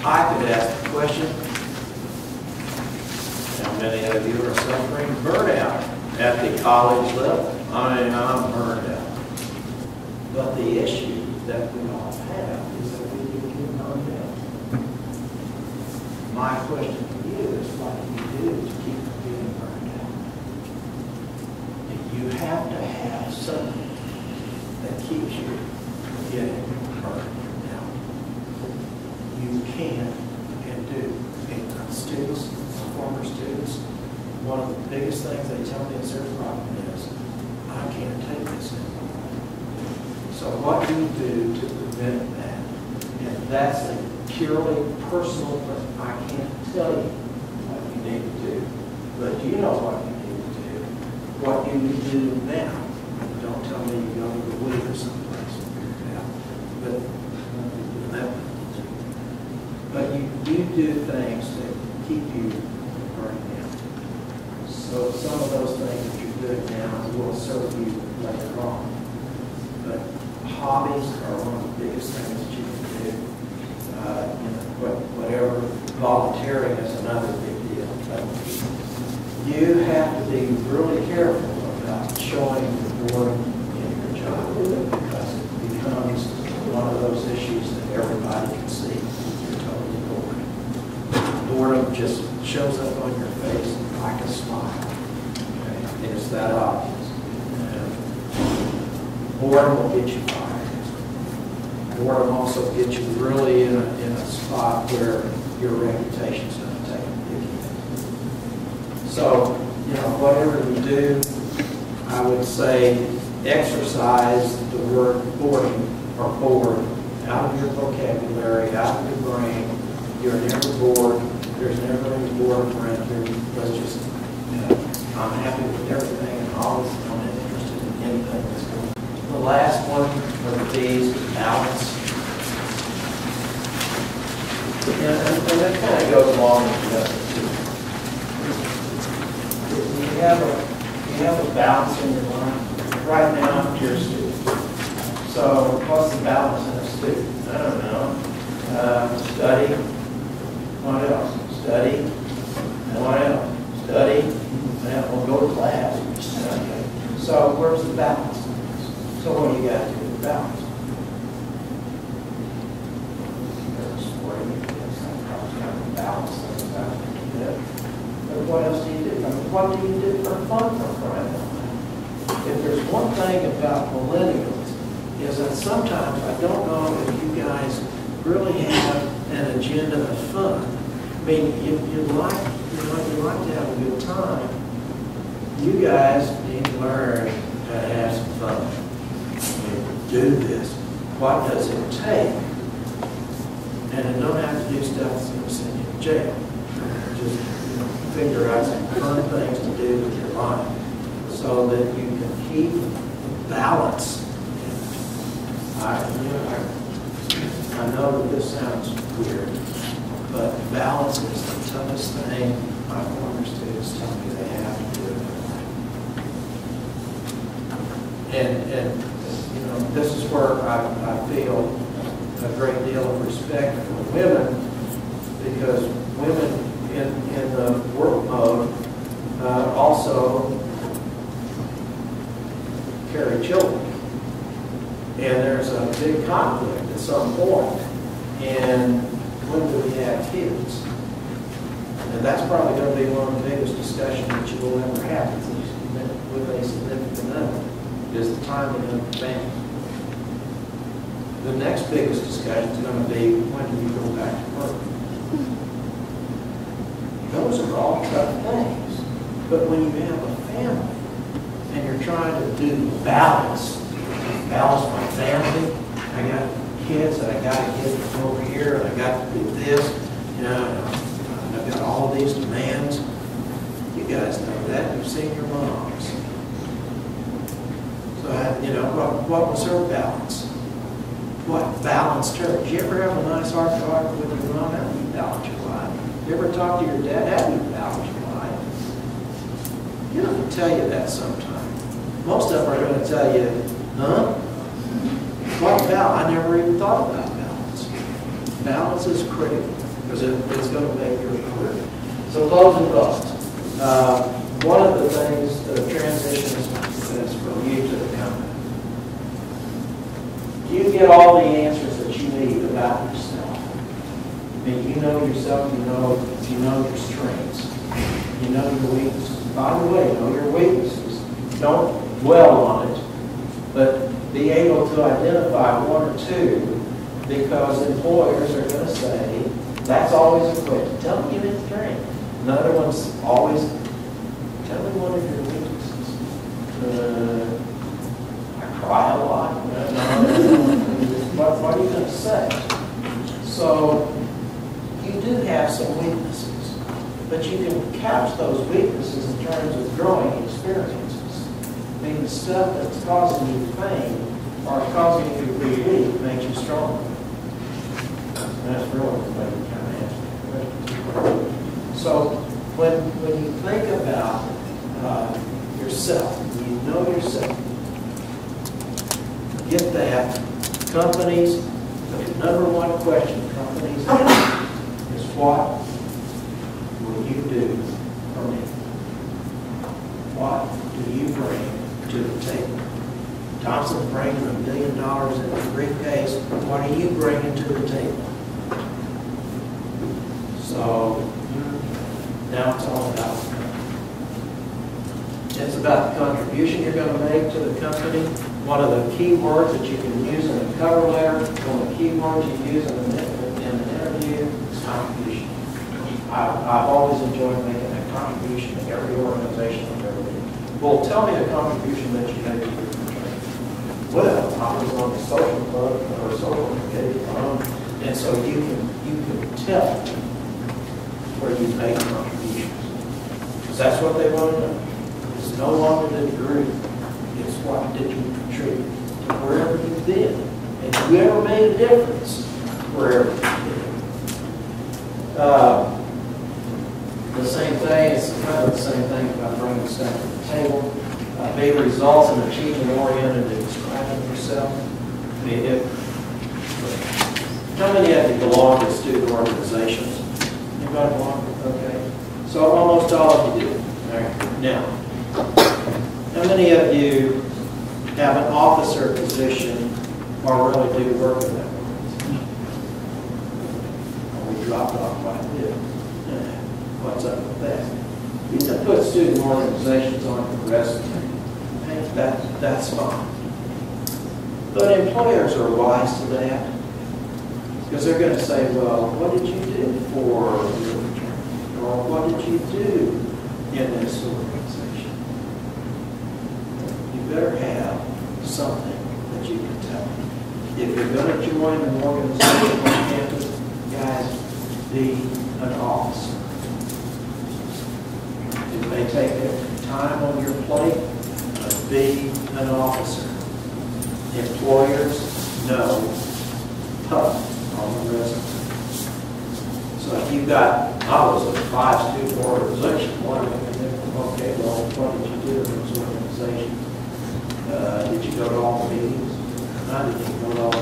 I could ask the question, how many of you are suffering burnout at the college level? I mean, I'm burned out. But the issue that we all have is that we do get burned out. My question to you is, what do you do to keep from being burned out? You have to have something that keeps you from getting burned out. You can and do. And students, former students, one of the biggest things they tell me is their problem is, I can't take this anymore. So what do you do to prevent that? And that's a purely personal thing. I can't tell you what you need to do, but you know what you need to do. What do you do now? Don't tell me you go to the week or someplace and figure it out. But you do things that keep you from burning out. So some of those things that you're doing now will serve you later on. But hobbies are one of the biggest things that you can do. Whatever, volunteering is another big deal. But you have to be really careful about showing the boredom in your job because it becomes one of those issues that everybody can see. You're totally bored. Boredom just shows up on your face like a smile. Okay? It's that obvious. Boredom will get you fired. Boredom also gets you really in a spot where your reputation's going to take a big hit. So, whatever you do, I would say exercise the word boredom or bored out of your vocabulary, out of your brain. You're never bored. There's never any boredom around here. Let's just, I'm happy with everything and always I'm interested in anything that's going on. The last one of the B's is balance. And that kind of goes along with the other two. You have a balance in your life. Right now, you're a student. So what's the balance in a student? I don't know. Study. What else? Study. And what else? Study. We'll go to class. Okay. So where's the balance? So what do you got to do with balance? Balance. But what else do you do? I mean, what do you do for fun for crying out loud? If there's one thing about millennials is that sometimes I don't know if you guys really have an agenda of fun. I mean, you like to have a good time. You guys need to learn how to have some fun. Do this. What does it take? And you don't have to do stuff that's going to send you to jail. Just figure out some fun things to do with your life so that you can keep balance. I know that this sounds weird, but balance is the toughest thing my former students tell me they have to do in their life. And this is where I feel a great deal of respect for women, because women in the work mode also carry children. And there's a big conflict at some point. And when do we have kids? And that's probably going to be one of the biggest discussions that you will ever have with a significant other, is the timing of the family. The next biggest discussion is going to be, when do you go back to work? Those are all tough things. But when you have a family and you're trying to do balance my family, I got kids that I got to get over here, and I got to do this, I've got all these demands. You guys know that. You've seen your moms. So, what was her balance? What balanced her? Did you ever have a nice heart-to-heart with your mom? How do you balance your life? You ever talk to your dad? How do you balance your life? You know, they'll tell you that sometime. Most of them are going to tell you, huh? What balance? I never even thought about balance. Balance is critical. because it's going to make your career. So closing thoughts. One of the things, the transitions is from you to the company. You get all the answers that you need about yourself. I mean, you know yourself, you know your strengths, you know your weaknesses. By the way, know your weaknesses. Don't dwell on it, but be able to identify one or two, because employers are going to say, that's always a question. Tell me your strength. Another one's always, tell me one of your weaknesses. I cry a lot. What are you going to say? So, you do have some weaknesses, but you can couch those weaknesses in terms of growing experiences. I mean, the stuff that's causing you pain or causing you to be weak makes you stronger. And that's really the way you kind of answer that question. So, when you think about yourself, you know yourself, get that. Companies, the number one question companies ask is, what will you do for me? What do you bring to the table? Thompson brings $1 billion in his briefcase. What are you bringing to the table? So now it's all about it's about the contribution you're going to make to the company. One of the key words that you can use in a cover letter, one of the key words you use in an interview is contribution. I've always enjoyed making a contribution to every organization I've ever been. Well, tell me the contribution that you made to your country. Well, I was on the social club or social committee, and so you can tell where you made contributions. Because that's what they want to know. It's no longer the degree. It's what did you contribute to wherever you've been. And you ever made a difference wherever you've been. The same thing, it's kind of the same thing about bringing stuff to the table. Big results and achievement-oriented in describing yourself. I mean, how many of you belong to student organizations? Anybody belong? Okay. So almost all of you do. All right. Now, how many of you have an officer position or really do work in that organization? Well, we dropped off quite a bit. What's up with that? You can put student organizations on your resume. That's fine. But employers are wise to that, because they're going to say, well, what did you do for your return? Or what did you do in this organization? You better have something that you can tell them. If you're going to join an organization on campus, guys, be an officer. It may take time on your plate, but be an officer. Employers know tough on the resume. So if you've got, I was a 5-student organization, okay, well, what did you do in those organizations? Did you go to all the meetings? I didn't even go to all